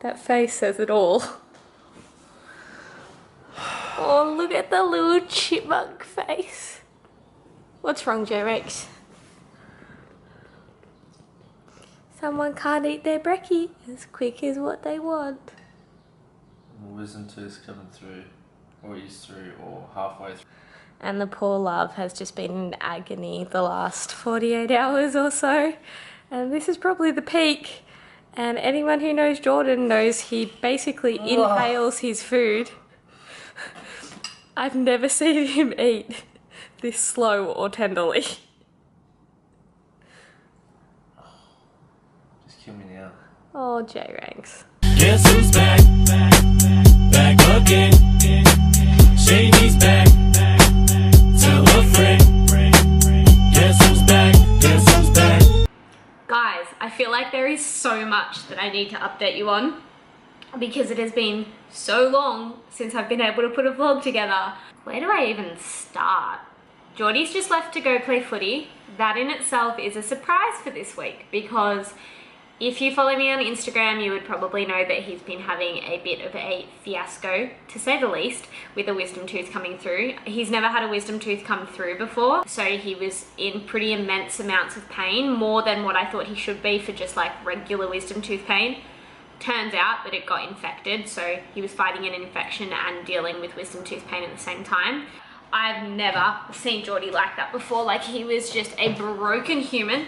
That face says it all. Oh, look at the little chipmunk face. What's wrong, J-Rex? Someone can't eat their brekkie as quick as what they want. Wisdom tooth's coming through, or is through, or halfway through. And the poor love has just been in agony the last 48 hours or so. And this is probably the peak. And anyone who knows Jordan knows he basically inhales his food. I've never seen him eat this slow or tenderly. Just kill me now. Oh, J-Ranks. Guess who's back? Back again. Shady's back. Tell a friend. Guess who's back? Guess who's back? Guys, I feel like there is so much that I need to update you on because it has been so long since I've been able to put a vlog together. Where do I even start? Geordie's just left to go play footy. That in itself is a surprise for this week because if you follow me on Instagram, you would probably know that he's been having a bit of a fiasco, to say the least, with a wisdom tooth coming through. He's never had a wisdom tooth come through before, so he was in pretty immense amounts of pain, more than what I thought he should be for just like regular wisdom tooth pain. Turns out that it got infected, so he was fighting an infection and dealing with wisdom tooth pain at the same time. I've never seen Geordie like that before. Like, he was just a broken human.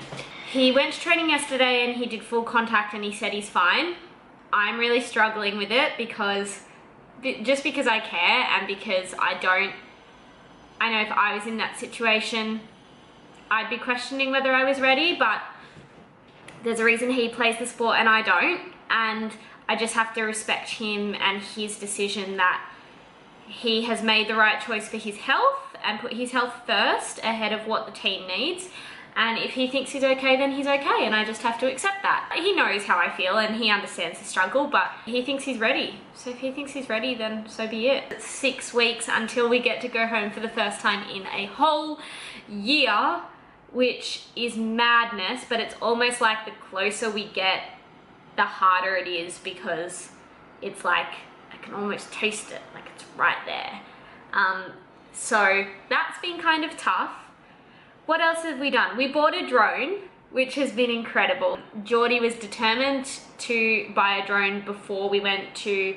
He went to training yesterday and he did full contact and he said he's fine. I'm really struggling with it because, just because I care and because I know if I was in that situation, I'd be questioning whether I was ready, but there's a reason he plays the sport and I don't. And I just have to respect him and his decision that he has made the right choice for his health and put his health first ahead of what the team needs. And if he thinks he's okay, then he's okay, and I just have to accept that. He knows how I feel and he understands the struggle, but he thinks he's ready. So if he thinks he's ready, then so be it. It's 6 weeks until we get to go home for the first time in a whole year, which is madness, but it's almost like the closer we get, the harder it is, because it's like I can almost taste it, like it's right there. So that's been kind of tough. What else have we done? We bought a drone, which has been incredible. Geordie was determined to buy a drone before we went to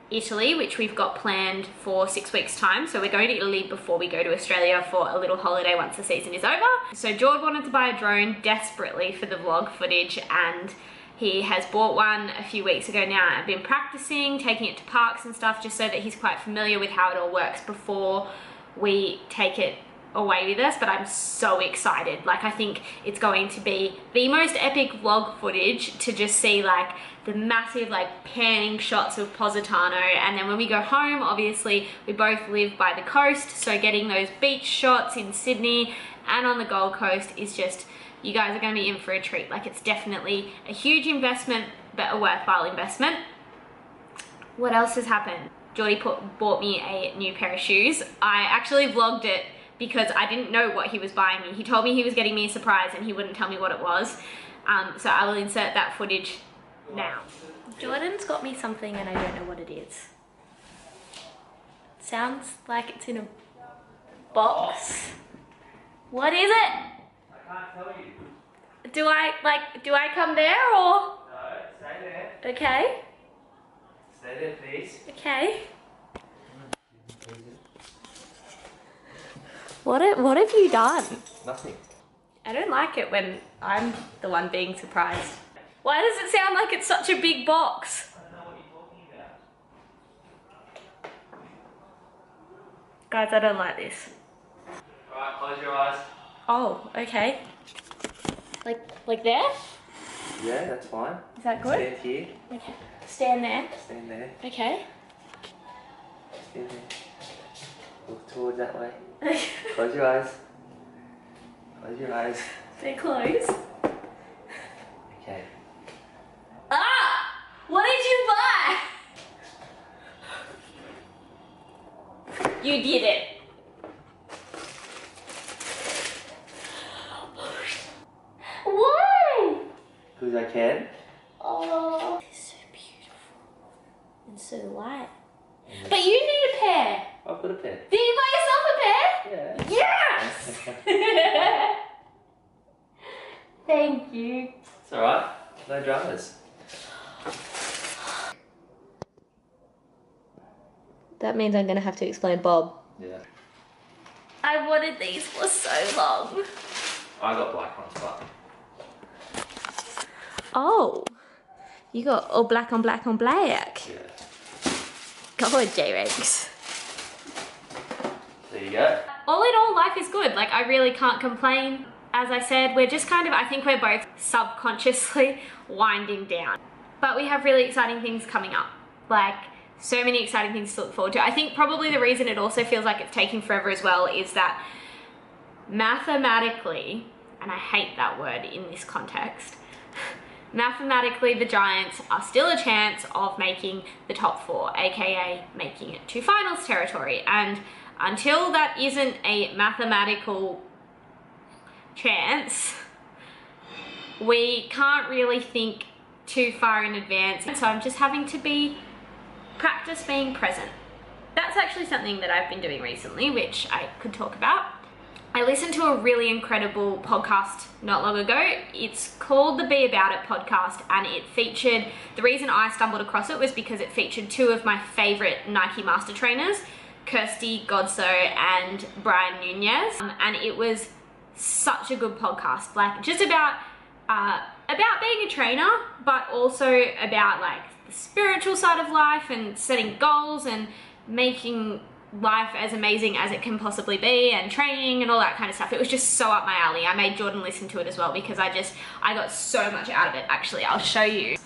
Italy, which we've got planned for 6 weeks time. So we're going to Italy before we go to Australia for a little holiday once the season is over. So George wanted to buy a drone desperately for the vlog footage, and he has bought one a few weeks ago now. I've been practicing, taking it to parks and stuff, just so that he's quite familiar with how it all works before we take it away with us. But I'm so excited. Like, I think it's going to be the most epic vlog footage to just see like the massive like panning shots of Positano, and then when we go home, obviously we both live by the coast, so getting those beach shots in Sydney and on the Gold Coast is just, you guys are going to be in for a treat. Like, it's definitely a huge investment, but a worthwhile investment. What else has happened? Geordie bought me a new pair of shoes. I actually vlogged it because I didn't know what he was buying me. He told me he was getting me a surprise and he wouldn't tell me what it was. So I will insert that footage now. Jordan's got me something and I don't know what it is. Sounds like it's in a box. What is it? I can't tell you. Do I come there or? No, stay there. Okay. Stay there, please. Okay. What have you done? Nothing. I don't like it when I'm the one being surprised. Why does it sound like it's such a big box? I don't know what you're talking about. Guys, I don't like this. Alright, close your eyes. Oh, okay. Like there? Yeah, that's fine. Is that good? Stand here. Okay. Stand there. Stand there. Okay. Stand there. Look towards that way. Close your eyes. Close your eyes. They're closed. Okay. Ah! What did you buy? You did it. Why? Because I can. Oh, it's so beautiful. so light. But you need a pair. I've got a pair. Did you buy yourself a pair? Yeah. Yes! Thank you. It's alright. No dramas. That means I'm gonna have to explain Bob. Yeah. I wanted these for so long. I got black ones, but Oh, you got all black on black on black. yeah. Go on, J-Rex. There you go. All in all, life is good. Like, I really can't complain. As I said, we're just kind of, I think we're both subconsciously winding down. But we have really exciting things coming up. Like, so many exciting things to look forward to. I think probably the reason it also feels like it's taking forever as well is that mathematically, and I hate that word in this context, mathematically the Giants are still a chance of making the top 4, aka making it to finals territory. And until that isn't a mathematical chance, we can't really think too far in advance. So I'm just having to practice being present. That's actually something that I've been doing recently, which I could talk about. I listened to a really incredible podcast not long ago. It's called the Be About It podcast, and it featured, the reason I stumbled across it was because it featured 2 of my favorite Nike master trainers, Kirsty Godso and Brian Nunez. And it was such a good podcast, like just about being a trainer, but also about like the spiritual side of life and setting goals and making life as amazing as it can possibly be, and training and all that kind of stuff. It was just so up my alley. I made Jordan listen to it as well because I got so much out of it. Actually, I'll show you.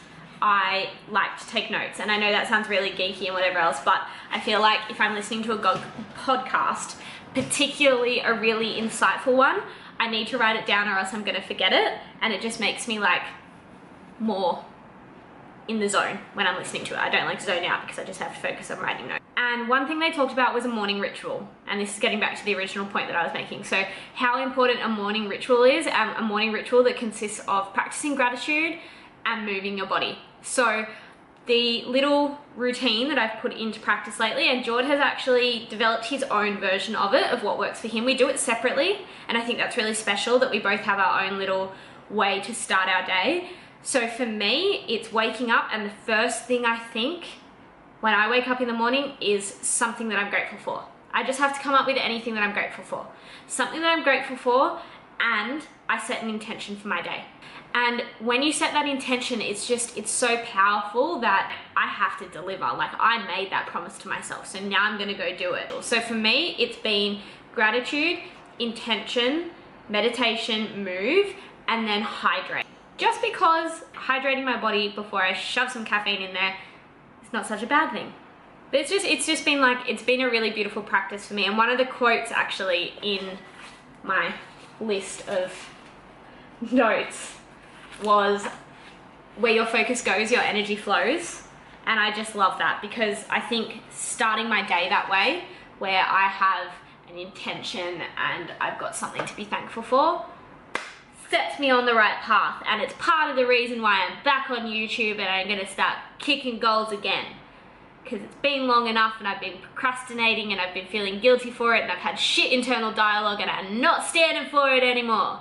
I like to take notes, and I know that sounds really geeky and whatever else, but I feel like if I'm listening to a podcast, particularly a really insightful one, I need to write it down or else I'm gonna forget it, and it just makes me like more in the zone when I'm listening to it. I don't like to zone out because I just have to focus on writing notes. And one thing they talked about was a morning ritual, and this is getting back to the original point that I was making. So how important a morning ritual is, a morning ritual that consists of practicing gratitude and moving your body. So the little routine that I've put into practice lately, and Jord has actually developed his own version of it, of what works for him. We do it separately, and I think that's really special that we both have our own little way to start our day. So for me, it's waking up, and the first thing I think when I wake up in the morning is something that I'm grateful for. I just have to come up with anything that I'm grateful for. Something that I'm grateful for, and I set an intention for my day. And when you set that intention, it's so powerful that I have to deliver. Like, I made that promise to myself, so now I'm gonna go do it. So for me, it's been gratitude, intention, meditation, move, and then hydrate. Just because hydrating my body before I shove some caffeine in there, it's not such a bad thing. But it's just been like, it's been a really beautiful practice for me. And one of the quotes actually in my list of notes was, where your focus goes, your energy flows. And I just love that, because I think starting my day that way, where I have an intention and I've got something to be thankful for, sets me on the right path. And it's part of the reason why I'm back on YouTube and I'm gonna start kicking goals again, because it's been long enough and I've been procrastinating and I've been feeling guilty for it, and I've had shit internal dialogue and I'm not standing for it anymore.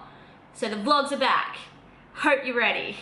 So the vlogs are back. Hope you're ready.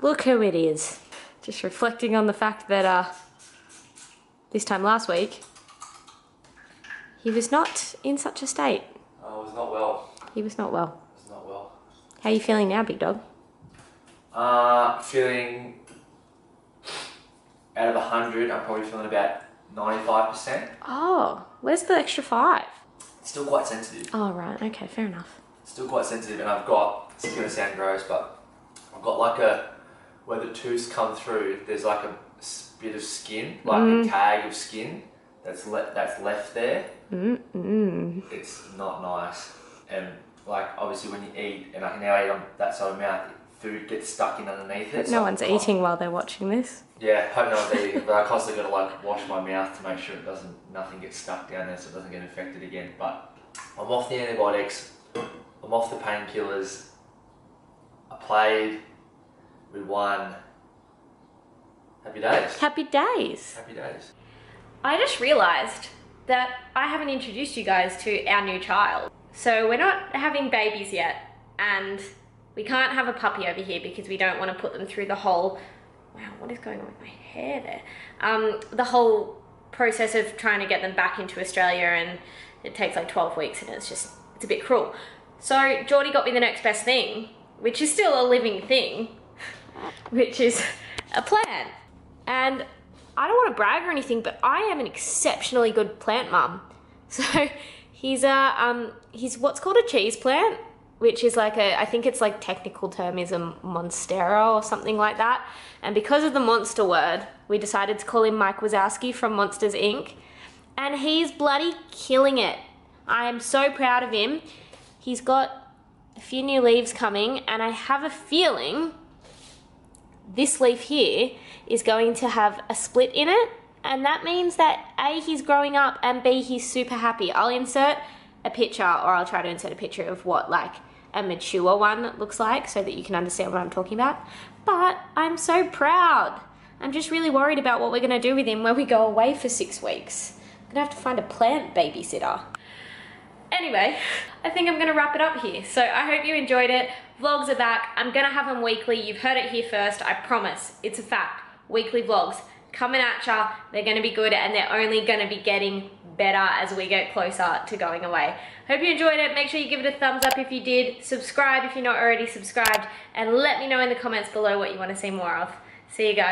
Look who it is. Just reflecting on the fact that this time last week, he was not in such a state. I was not well. He was not well. I was not well. How are you feeling now, big dog? Feeling out of 100, I'm probably feeling about 95%. Oh, where's the extra 5? Still quite sensitive. Oh, right. Okay, fair enough. Still quite sensitive, and I've got, it's gonna sound gross, but I've got like where the tooths come through, there's like a bit of skin, like a tag of skin that's left there. It's not nice. And like obviously when you eat, and I can now eat on that side of the mouth, food gets stuck in underneath it. No one's eating while they're watching this. Yeah, hope no one's eating, but I constantly gotta like wash my mouth to make sure nothing gets stuck down there so it doesn't get infected again. But I'm off the antibiotics, I'm off the painkillers, I played, we won. Happy days. Happy days. Happy days. I just realised that I haven't introduced you guys to our new child. So we're not having babies yet, and we can't have a puppy over here because we don't want to put them through the whole, wow, what is going on with my hair there? The whole process of trying to get them back into Australia, and it takes like 12 weeks and it's a bit cruel. So Geordie got me the next best thing, which is still a living thing, which is a plant. And I don't want to brag or anything, but I am an exceptionally good plant mum. So he's what's called a cheese plant, which is like I think it's like technical term is a monstera or something like that. And because of the monster word, we decided to call him Mike Wazowski from Monsters Inc. And he's bloody killing it. I am so proud of him. He's got a few new leaves coming, and I have a feeling this leaf here is going to have a split in it, and that means that A, he's growing up, and B, he's super happy. I'll insert a picture, or I'll try to insert a picture of what like a mature one looks like so that you can understand what I'm talking about. But I'm so proud. I'm just really worried about what we're gonna do with him when we go away for 6 weeks. I'm gonna have to find a plant babysitter. Anyway, I think I'm gonna wrap it up here. So I hope you enjoyed it. Vlogs are back. I'm gonna have them weekly. You've heard it here first, I promise. It's a fact. Weekly vlogs coming at ya. They're gonna be good, and they're only gonna be getting better as we get closer to going away. Hope you enjoyed it. Make sure you give it a thumbs up if you did. Subscribe if you're not already subscribed, and let me know in the comments below what you wanna see more of. See you guys.